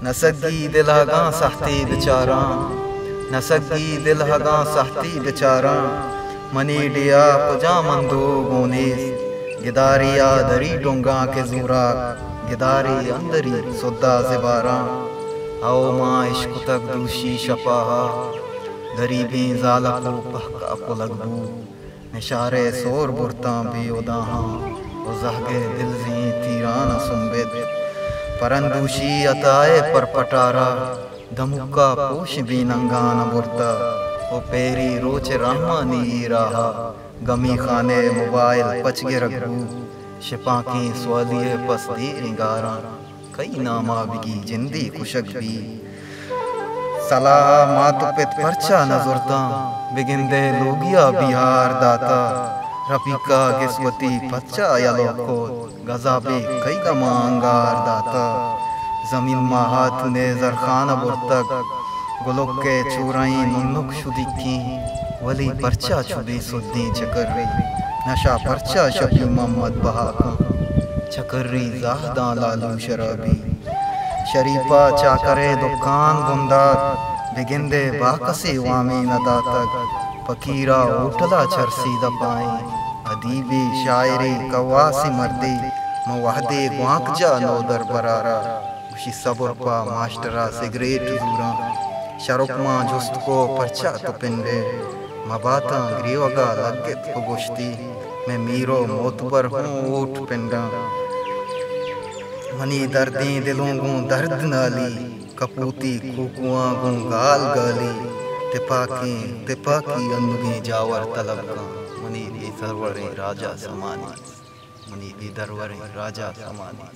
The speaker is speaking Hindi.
नसगी दिल हगा सहती बेचारा, नसगी दिल हगा सहती बेचारा, मनी डिया पुजा मंदो गोनेस, गिदारिया दरी डोंगा के जूरा, गिदारी अंदरी सुद्दा जिबारा, आओ माँ इश्क तक दूशी शपाहा, गरीबी ज़ाला को पहका पुलगबू, निशारे सोर बुरता बेउदाहा, उज़हगे दिल ज़ी तीरान सुम्बिद, परंदूशी अताए पर पटारा, दमुक्का पोश भी नंगान बुरता, ओ पेरी रोच रहमानी रहा, गमी खाने मोबाइल पचगे रखू, शिपाकी स्वालिये पस दी रिंगारा, कई नामा बिगी जिंदी कुशक भी, सलाह मातु पित परचा नजुरता, बिगिंदे लोगिया बिहार दाता, रफीका किस्वती पच्चा यलोको, गजाबे कई गमा अंगार दाता, जमीन माहात ने जरखान बुरतक, गुलुक के चूराई नुनुक शुदिकी, वली परचा छुबी सुद्दी चकर्री, नशा परचा शबी मोहम्मद बहाका, चकर्री जाहदा लालू शराबी, शरीफा चाकरे दुकान गुंदार, बिगिंदे बाकसी वामी नदातक, फकीरा उठला चरसी दपाई, अदीबी शायरी कवासी मर्दी, मवाहदे ग्वांकजा नौदर बरारा, उशी सबुरपा मास्टरा सिगरेट दूरा, शरुकमा जुस्त को परचा तो पिंडे, मबाता ग्रीवगा लगत फुगुश्ती, मैं मीरो मोतबर हूँ ऊट पिंडा, मनी दर्दी दिलों गूं दर्द नाली, कपूती खूकुआं गूं गाल गाली, तिपाकी अनुगे जावर तलब का, मनी दरवरे राजा समानी, मनी दरवरे राजा समानी।